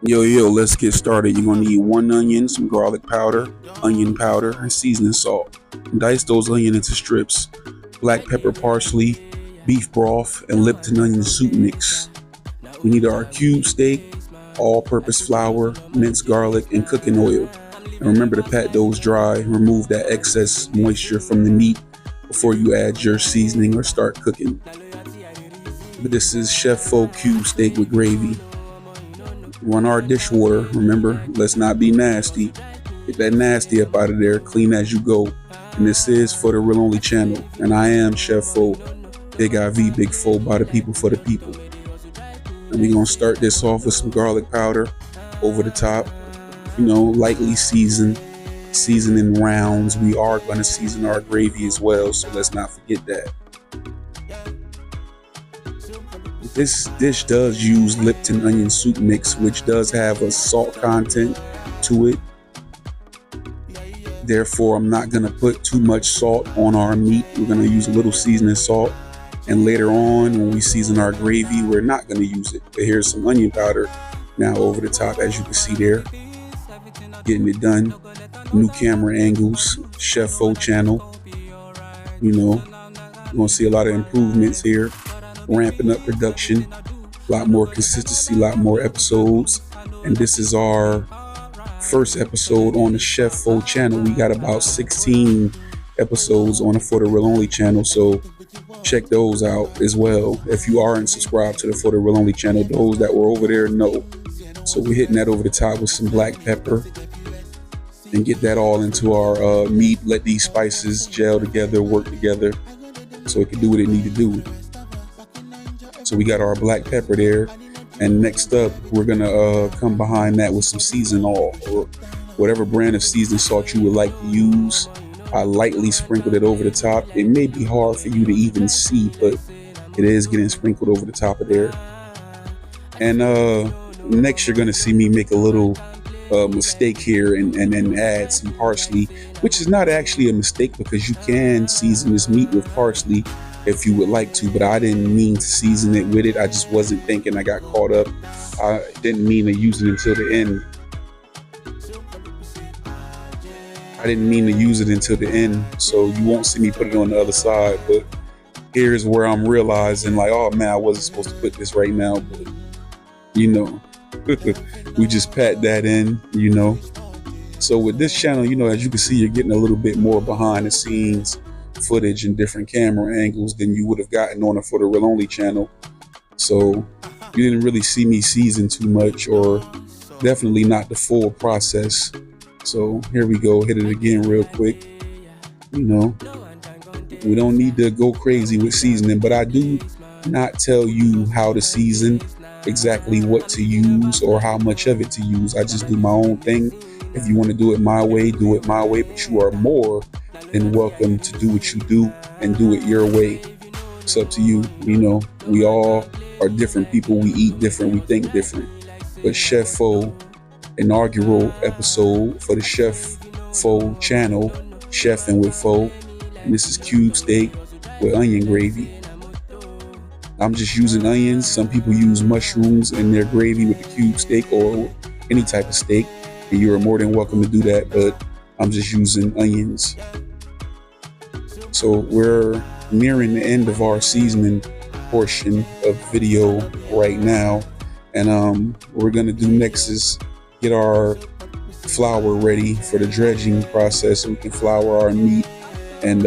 Yo, let's get started. You're gonna need 1 onion, some garlic powder, onion powder, and seasoning salt. Dice those onions into strips. Black pepper, parsley, beef broth, and Lipton onion soup mix. We need our cube steak, all-purpose flour, minced garlic, and cooking oil. And remember to pat those dry. Remove that excess moisture from the meat before you add your seasoning or start cooking. But this is Chef Faux cube steak with gravy. Run our dishwater. Remember, let's not be nasty. Get that nasty up out of there. Clean as you go. And this is For the Real Only channel. And I am Chef Faux. Big IV, Big Faux, by the people, for the people. And we're going to start this off with some garlic powder over the top. Lightly seasoned. Seasoning rounds. We are going to season our gravy as well, so let's not forget that. This dish does use Lipton onion soup mix, which does have a salt content to it. Therefore, I'm not going to put too much salt on our meat. We're going to use a little seasoning salt. And later on, when we season our gravy, we're not going to use it. But here's some onion powder now over the top, as you can see there. Getting it done. New camera angles, Chef Faux channel. You're going to see a lot of improvements here. Ramping up production, a lot more consistency, a lot more episodes. And this is our first episode on the Chef Faux channel. We got about 16 episodes on the For the Real Only channel, so check those out as well. If you aren't subscribed to the For the Real Only channel, those that were over there know. So we're hitting that over the top with some black pepper and get that all into our meat. Let these spices gel together, work together, so it can do what it need to do. So we got our black pepper there, and next up we're gonna come behind that with some seasoned oil or whatever brand of seasoning salt you would like to use. I lightly sprinkled it over the top. It may be hard for you to even see, but it is getting sprinkled over the top of there. And next you're gonna see me make a little mistake here and add some parsley, which is not actually a mistake because you can season this meat with parsley if you would like to, but I didn't mean to season it with it. I just wasn't thinking. I got caught up. I didn't mean to use it until the end. So you won't see me put it on the other side, but here's where I'm realizing, like, oh man, I wasn't supposed to put this right now, but we just pat that in, So with this channel, as you can see, you're getting a little bit more behind the scenes footage and different camera angles than you would have gotten on a For the Real Only channel. So you didn't really see me season too much, or definitely not the full process. So here we go, hit it again real quick. We don't need to go crazy with seasoning, but I do not tell you how to season, exactly what to use or how much of it to use. I just do my own thing. If you want to do it my way, do it my way, but you are more than welcome to do what you do and do it your way. It's up to you. We all are different people. We eat different. We think different. But Chef Faux, inaugural episode for the Chef Faux channel, Chefing with Faux. And this is cube steak with onion gravy. I'm just using onions. Some people use mushrooms in their gravy with the cube steak or any type of steak. And you're more than welcome to do that, but I'm just using onions. So we're nearing the end of our seasoning portion of video right now. And what we're gonna do next is get our flour ready for the dredging process so we can flour our meat and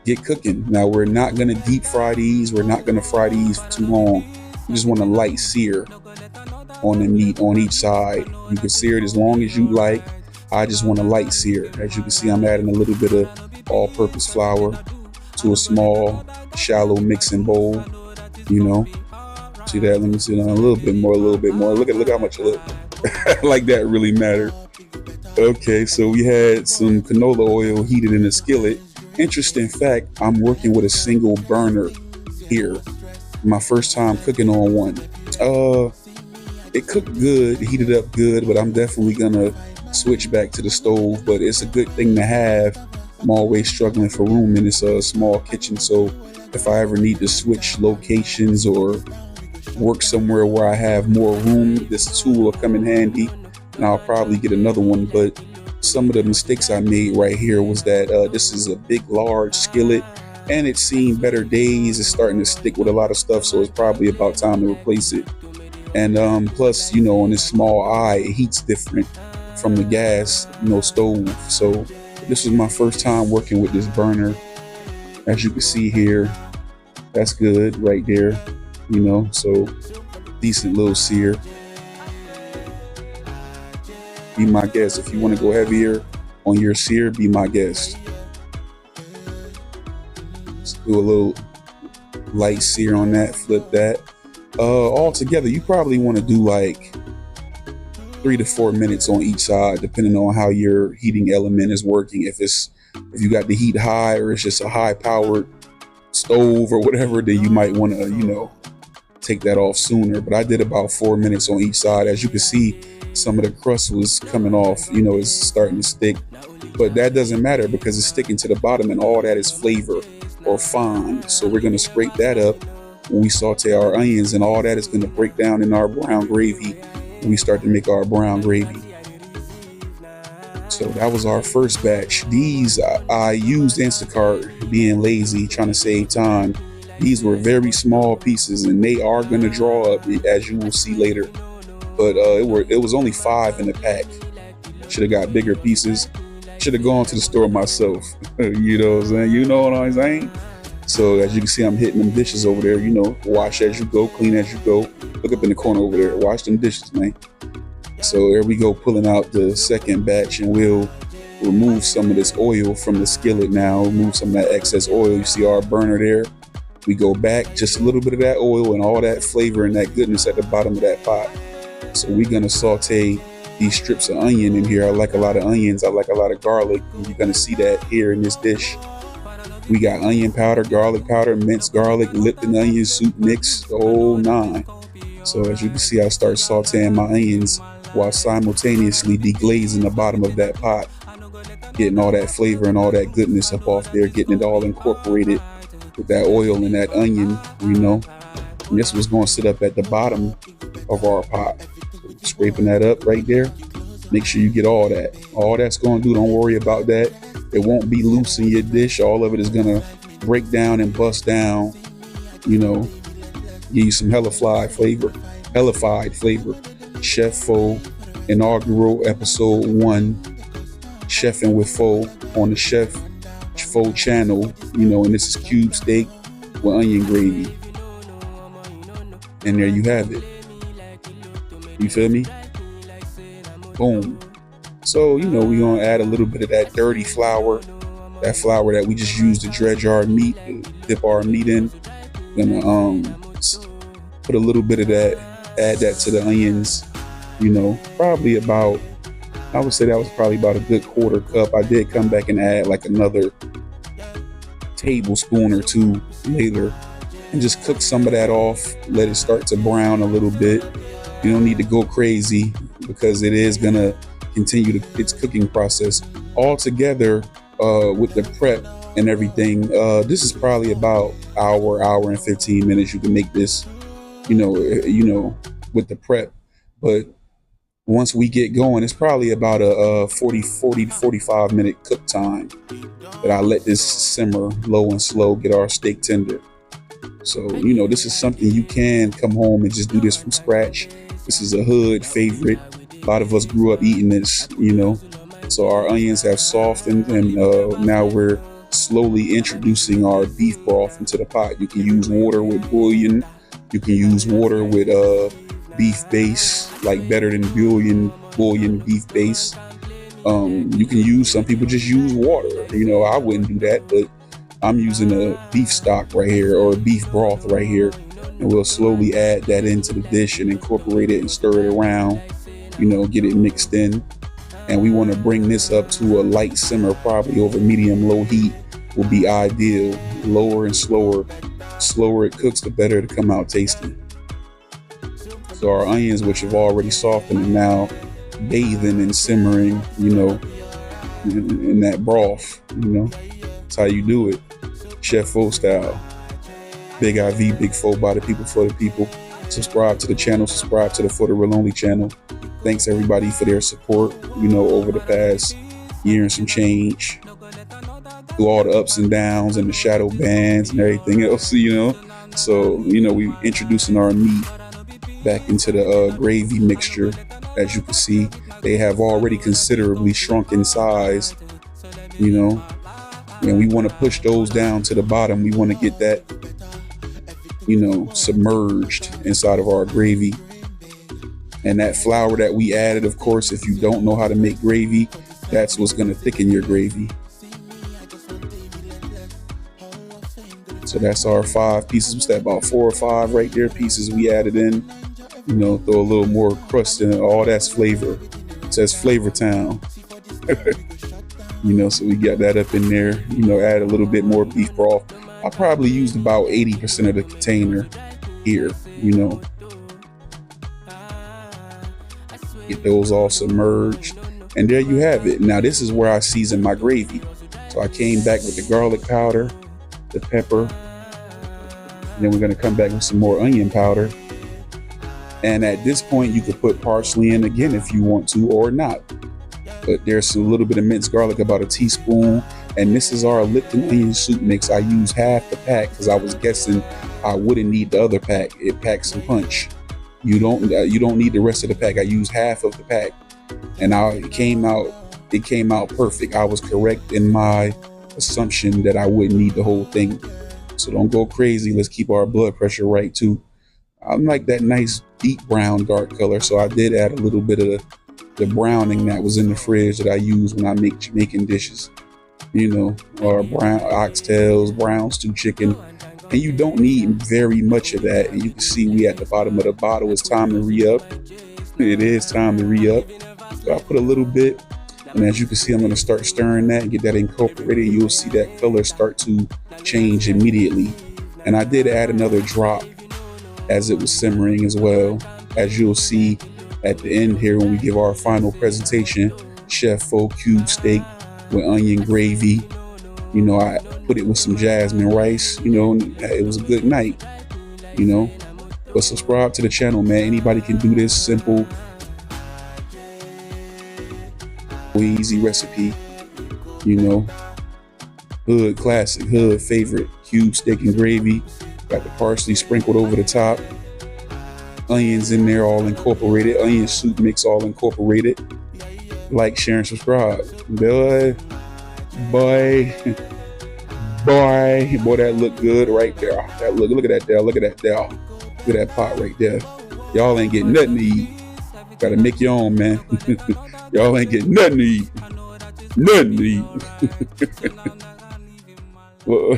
get cooking. Now we're not gonna deep fry these. We're not gonna fry these for too long. We just want a light sear on the meat on each side. You can sear it as long as you like. I just want a light sear. As you can see, I'm adding a little bit of all-purpose flour to a small, shallow mixing bowl. See that? Let me see that a little bit more. Look how much it look. Like that really mattered. Okay, so we had some canola oil heated in a skillet. Interesting fact, I'm working with a single burner here. My first time cooking on one. It cooked good, heated up good, but I'm definitely gonna switch back to the stove. But it's a good thing to have. I'm always struggling for room in this small kitchen, so if I ever need to switch locations or work somewhere where I have more room, this tool will come in handy, and I'll probably get another one. But some of the mistakes I made right here was that this is a big, large skillet, and it's seen better days. It's starting to stick with a lot of stuff, so it's probably about time to replace it. And plus, on this small eye, it heats different from the gas, stove. So this was my first time working with this burner. As you can see here, that's good right there, so decent little sear. Be my guest. If you want to go heavier on your sear, be my guest. Let's do a little light sear on that, flip that. All together, you probably want to do like 3 to 4 minutes on each side, depending on how your heating element is working. If you got the heat high, or it's just a high powered stove or whatever, then you might want to, take that off sooner. But I did about 4 minutes on each side. As you can see, some of the crust was coming off, it's starting to stick, but that doesn't matter because it's sticking to the bottom, and all that is flavor or fond. So we're going to scrape that up when we saute our onions, and all that is going to break down in our brown gravy when we start to make our brown gravy. So that was our first batch. These I used Instacart, being lazy, trying to save time. These were very small pieces, and they are going to draw up, as you will see later. But it was only 5 in the pack. Should have got bigger pieces. Should have gone to the store myself. You know what I'm saying? You know what I'm saying? So as you can see, I'm hitting them dishes over there. Wash as you go, clean as you go. Look up in the corner over there. Wash them dishes, man. So there we go, pulling out the second batch, and we'll remove some of this oil from the skillet now. Remove some of that excess oil. You see our burner there. We go back, just a little bit of that oil and all that flavor and that goodness at the bottom of that pot. So we're gonna saute these strips of onion in here. I like a lot of onions. I like a lot of garlic. And you're gonna see that here in this dish. We got onion powder, garlic powder, minced garlic, Lipton onion soup mix, the whole 9. So as you can see, I start sauteing my onions while simultaneously deglazing the bottom of that pot, getting all that flavor and all that goodness up off there, getting it all incorporated with that oil and that onion, And this was going to sit up at the bottom of our pot. Scraping that up right there. Make sure you get all that. All that's going to do, don't worry about that. It won't be loose in your dish. All of it is going to break down and bust down, give you some hellified flavor. Chef Faux, inaugural episode 1, Chefing with Faux on the Chef Faux channel, and this is cube steak with onion gravy. And there you have it. You feel me? Boom. So, we're going to add a little bit of that dirty flour, that flour that we just used to dredge our meat, to dip our meat in. Gonna put a little bit of that, add that to the onions, probably about, I would say that was probably about a good 1/4 cup. I did come back and add like another tablespoon or 2 later, and just cook some of that off. Let it start to brown a little bit. You don't need to go crazy because it is gonna continue its cooking process. All together with the prep and everything, this is probably about hour and 15 minutes. You can make this, with the prep. But once we get going, it's probably about a 40 to 45 minute cook time that I let this simmer low and slow, get our steak tender. So, this is something you can come home and just do this from scratch. This is a hood favorite. A lot of us grew up eating this, So our onions have softened, and now we're slowly introducing our beef broth into the pot. You can use water with bouillon. You can use water with beef base, like better than bouillon beef base. You can use, some people just use water. I wouldn't do that, but I'm using a beef stock right here, or a beef broth right here. And we'll slowly add that into the dish and incorporate it and stir it around, get it mixed in. And we want to bring this up to a light simmer, probably over medium-low heat will be ideal. Lower and slower. Slower it cooks, the better it come out tasty. So our onions, which have already softened, are now bathing and simmering, in that broth, That's how you do it. Chef Faux style. Big IV, big faux by the people, for the people. Subscribe to the channel, subscribe to the For the Real Only channel. Thanks everybody for their support, over the past year and some change. Through all the ups and downs and the shadow bands and everything else, So, we introducing our meat back into the gravy mixture. As you can see, they have already considerably shrunk in size, and we want to push those down to the bottom. We want to get that, submerged inside of our gravy. And that flour that we added, of course, if you don't know how to make gravy, that's what's going to thicken your gravy. So that's our 5 pieces. What's that, about 4 or 5 right there pieces we added in. Throw a little more crust in it. All that's flavor. It says Flavor Town. So we got that up in there. Add a little bit more beef broth. I probably used about 80% of the container here. Get those all submerged. And there you have it. Now this is where I season my gravy. So I came back with the garlic powder, the pepper, and then we're going to come back with some more onion powder. And at this point you could put parsley in again if you want to, or not. But there's a little bit of minced garlic, about a teaspoon. And this is our Lipton onion soup mix. I use half the pack because I was guessing I wouldn't need the other pack. It packs some punch. You don't need the rest of the pack. I used half of the pack, and it came out perfect. I was correct in my assumption that I wouldn't need the whole thing. So don't go crazy. Let's keep our blood pressure right too. I like that nice deep brown dark color, so I did add a little bit of the browning that was in the fridge that I use when I making dishes. Or brown oxtails, brown stew chicken. And you don't need very much of that. And you can see we at the bottom of the bottle. It's time to re-up. It is time to re-up. So I put a little bit. And as you can see, I'm going to start stirring that and get that incorporated. You'll see that color start to change immediately. And I did add another drop as it was simmering as well. As you'll see at the end here when we give our final presentation, Chef Faux cube steak with onion gravy. I put it with some Jasmine Rice. It was a good night. But subscribe to the channel, man. Anybody can do this simple, easy recipe. Hood classic, hood favorite cube steak and gravy. Got the parsley sprinkled over the top. Onions in there, all incorporated. Onion soup mix, all incorporated. Like, share, and subscribe. Boy, that look good right there. Look at that there. Look at that there. Look at that pot right there. Y'all ain't getting nothing to eat. Gotta make your own, man. Y'all ain't getting nothing to eat. Nothing to eat. Well,